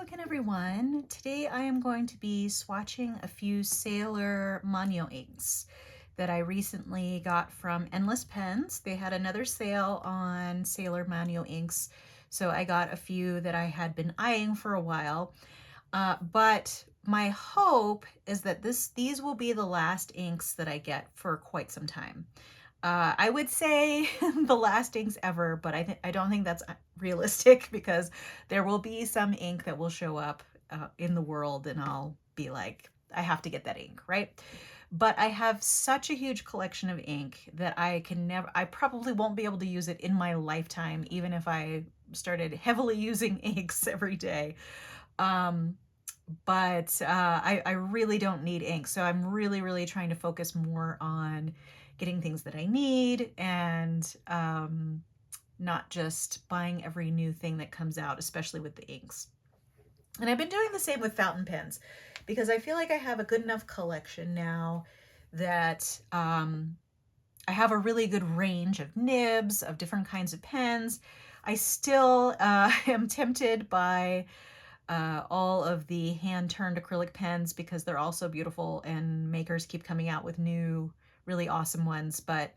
again, everyone. Today I am going to be swatching a few Sailor Manyo inks that I recently got from Endless Pens. They had another sale on Sailor Manyo inks, so I got a few that I had been eyeing for a while. But my hope is that these will be the last inks that I get for quite some time. I would say the last inks ever, but I don't think that's realistic because there will be some ink that will show up in the world and I'll be like, I have to get that ink, right? But I have such a huge collection of ink that I probably won't be able to use it in my lifetime, even if I started heavily using inks every day. I really don't need ink. So I'm really trying to focus more on getting things that I need and not just buying every new thing that comes out, especially with the inks. And I've been doing the same with fountain pens because I feel like I have a good enough collection now that I have a really good range of nibs, of different kinds of pens. I still am tempted by all of the hand-turned acrylic pens because they're also beautiful and makers keep coming out with new, really awesome ones. But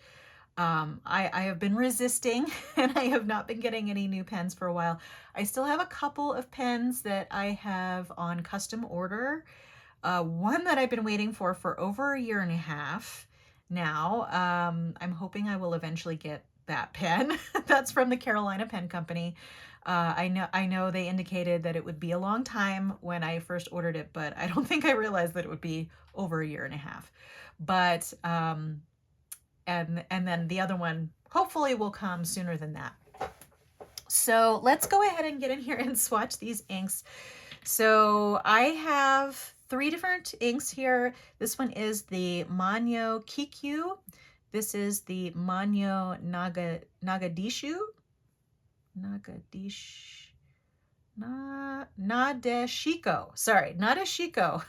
I have been resisting and I have not been getting any new pens for a while. I still have a couple of pens that I have on custom order. One that I've been waiting for over a year and a half now. I'm hoping I will eventually get that pen. That's from the Carolina Pen Company. I know they indicated that it would be a long time when I first ordered it, but I don't think I realized that it would be over a year and a half. But and then the other one hopefully will come sooner than that. So let's go ahead and get in here and swatch these inks. So I have three different inks here. This one is the Manyo Kikyu. This is the Manyo Nadeshiko. Sorry, Nadeshiko.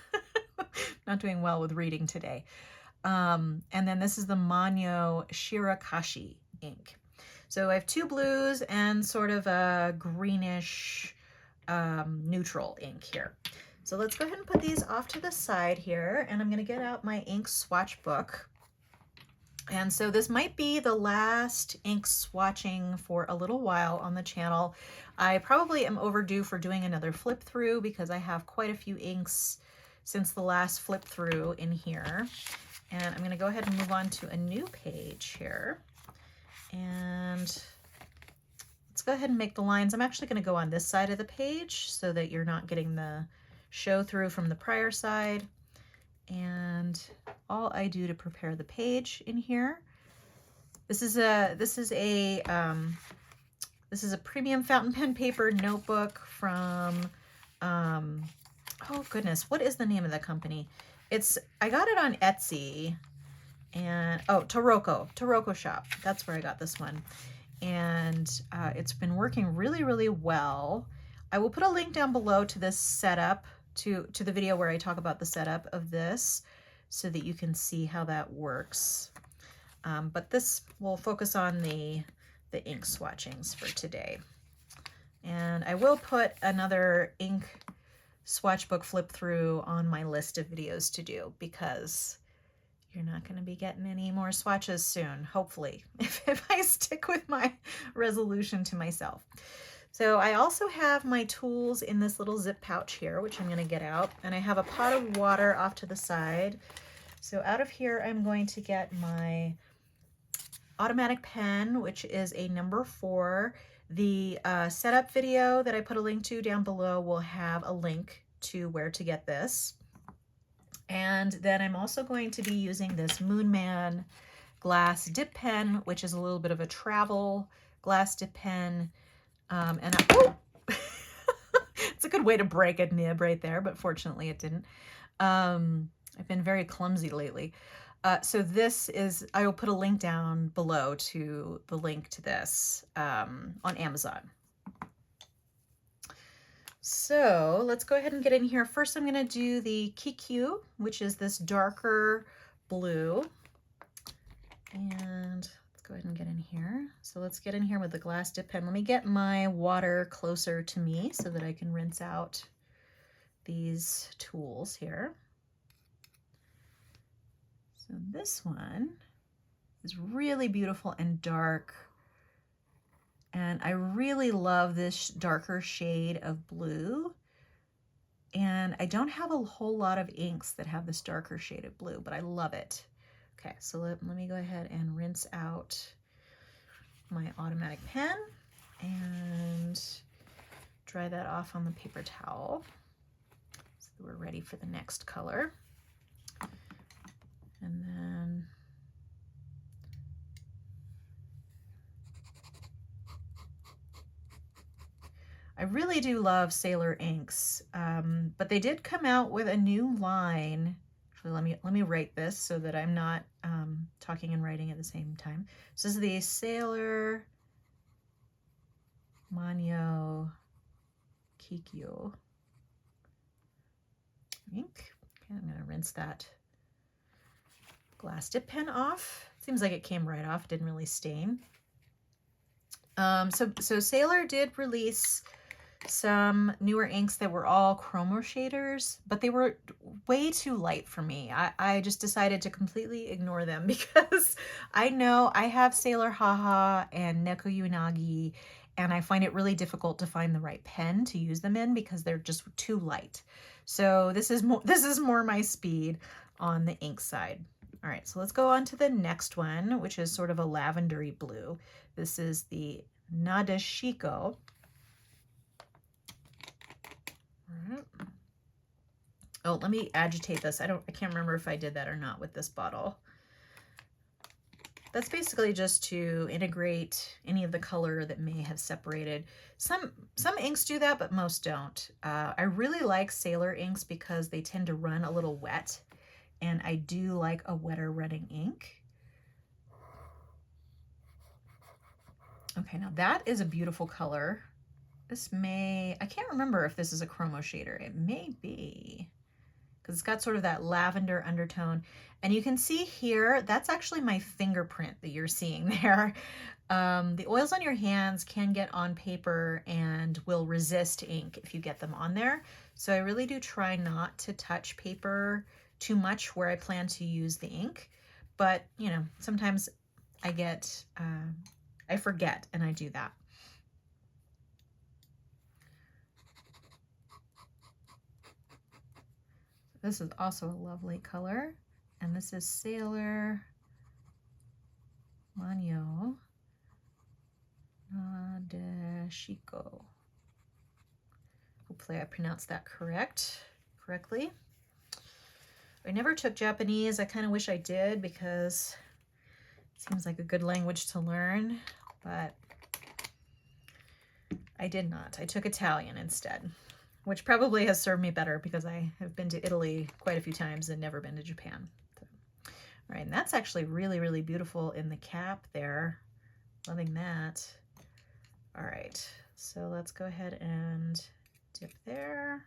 Not doing well with reading today. And then this is the Manyo Shirakashi ink. So I have two blues and sort of a greenish neutral ink here. So let's go ahead and put these off to the side here, and I'm going to get out my ink swatch book. And so this might be the last ink swatching for a little while on the channel. I probably am overdue for doing another flip through because I have quite a few inks since the last flip through in here. And I'm going to go ahead and move on to a new page here. And let's go ahead and make the lines. I'm actually going to go on this side of the page so that you're not getting the show through from the prior side. And all I do to prepare the page in here. This is a premium fountain pen paper notebook from oh goodness, what is the name of the company? I got it on Etsy and Taroko Shop. That's where I got this one. And it's been working really well. I will put a link down below to this setup, to the video where I talk about the setup of this so that you can see how that works. But this will focus on the ink swatchings for today. And I will put another ink swatch book flip through on my list of videos to do because you're not going to be getting any more swatches soon, hopefully, if I stick with my resolution to myself. So I also have my tools in this little zip pouch here, which I'm going to get out, and I have a pot of water off to the side. So out of here, I'm going to get my automatic pen, which is a number 4. The setup video that I put a link to down below will have a link to where to get this. And then I'm also going to be using this Moonman glass dip pen, which is a little bit of a travel glass dip pen. Oh! It's a good way to break a nib right there, but fortunately it didn't. I've been very clumsy lately. So this is, I will put a link down below to the link to this on Amazon. So let's go ahead and get in here. First, I'm going to do the Kikyu, which is this darker blue. And let's go ahead and get in here. So let's get in here with the glass dip pen. Let me get my water closer to me so that I can rinse out these tools here. So this one is really beautiful and dark. And I really love this darker shade of blue. And I don't have a whole lot of inks that have this darker shade of blue, but I love it. Okay, so let me go ahead and rinse out my automatic pen and dry that off on the paper towel. So we're ready for the next color. And then I really do love Sailor inks, but they did come out with a new line. Actually, let me write this so that I'm not talking and writing at the same time. So this is the Sailor Manyo Kikyo ink. Okay, I'm gonna rinse that glass dip pen off. Seems like it came right off, didn't really stain. So Sailor did release some newer inks that were all chromo shaders, but they were way too light for me. I just decided to completely ignore them because I know I have Sailor Haha and Neko Unagi, and I find it really difficult to find the right pen to use them in because they're just too light. So this is more my speed on the ink side. All right, so let's go on to the next one, which is sort of a lavendery blue. This is the Nadeshiko. All right. Oh, let me agitate this. I can't remember if I did that or not with this bottle. That's basically just to integrate any of the color that may have separated. Some inks do that, but most don't. I really like Sailor inks because they tend to run a little wet, and I do like a wetter running ink. Okay, now that is a beautiful color. This I can't remember if this is a chromo shader. It may be, because it's got sort of that lavender undertone. And you can see here, that's actually my fingerprint that you're seeing there. The oils on your hands can get on paper and will resist ink if you get them on there. So I really do try not to touch paper too much where I plan to use the ink. But, you know, sometimes I forget and I do that. This is also a lovely color, and this is Sailor Manyo Nadeshiko. Hopefully I pronounced that correctly. I never took Japanese. I kind of wish I did because it seems like a good language to learn, but I did not. I took Italian instead, which probably has served me better because I have been to Italy quite a few times and never been to Japan. So, all right, and that's actually really, really beautiful in the cap there. Loving that. All right, so let's go ahead and dip there.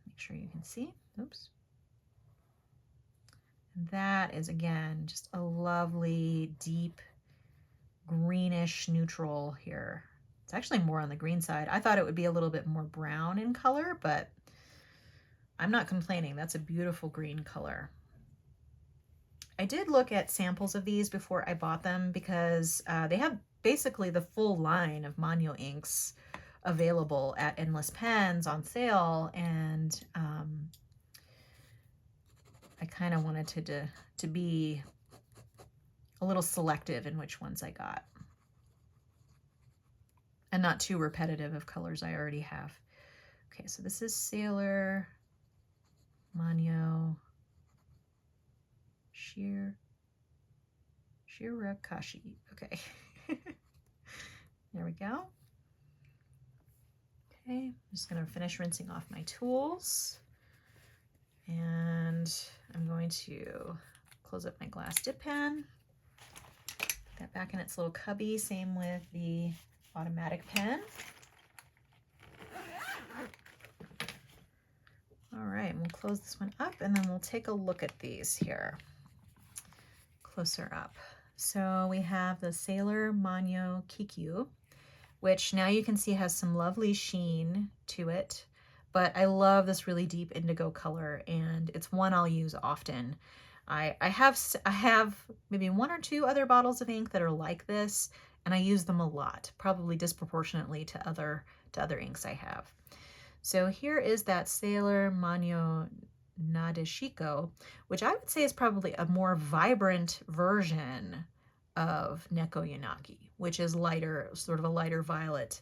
Make sure you can see. Oops. And that is, again, just a lovely, deep, greenish neutral here. It's actually more on the green side. I thought it would be a little bit more brown in color, but I'm not complaining. That's a beautiful green color. I did look at samples of these before I bought them because they have basically the full line of Manyo inks available at Endless Pens on sale, and I kind of wanted to be a little selective in which ones I got, and not too repetitive of colors I already have. Okay, so this is Sailor Manyo Shirakashi. Okay. There we go. Okay, I'm just going to finish rinsing off my tools, and I'm going to close up my glass dip pen, put that back in its little cubby. Same with the automatic pen. All right, and we'll close this one up, and then we'll take a look at these here closer up. So we have the Sailor Manyo Kikyo, which now you can see has some lovely sheen to it. but I love this really deep indigo color, and it's one I'll use often. I have maybe 1 or 2 other bottles of ink that are like this, and I use them a lot, probably disproportionately to other inks I have. So here is that Sailor Manyo Nadeshiko, which I would say is probably a more vibrant version of Neko Yanagi, which is lighter, sort of a lighter violet.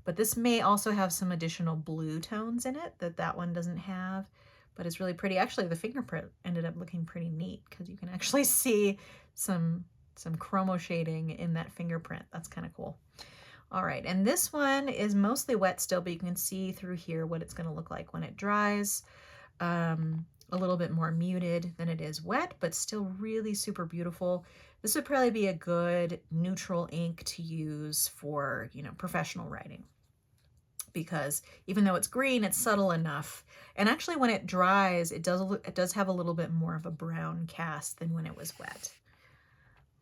But this may also have some additional blue tones in it that one doesn't have, but it's really pretty. Actually, the fingerprint ended up looking pretty neat because you can actually see some chromo shading in that fingerprint. That's kind of cool. All right, and this one is mostly wet still, but you can see through here what it's going to look like when it dries. A little bit more muted than it is wet, but still really super beautiful. This would probably be a good neutral ink to use for, you know, professional writing, because even though it's green, it's subtle enough. And actually when it dries, it does have a little bit more of a brown cast than when it was wet.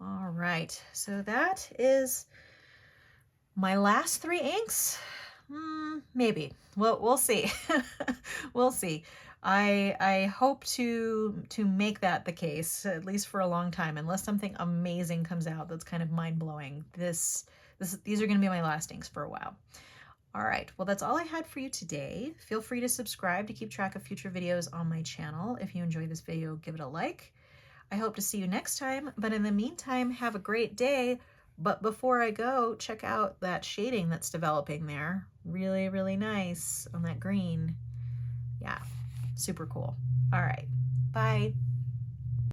All right, so that is my last 3 inks. Maybe. We'll see. We'll see. I hope to make that the case, at least for a long time, unless something amazing comes out that's kind of mind-blowing. These are going to be my last inks for a while. All right, well, that's all I had for you today. Feel free to subscribe to keep track of future videos on my channel. If you enjoyed this video, give it a like. I hope to see you next time, but in the meantime, have a great day. But before I go, check out that shading that's developing there. Really, really nice on that green. Yeah, super cool. All right, bye.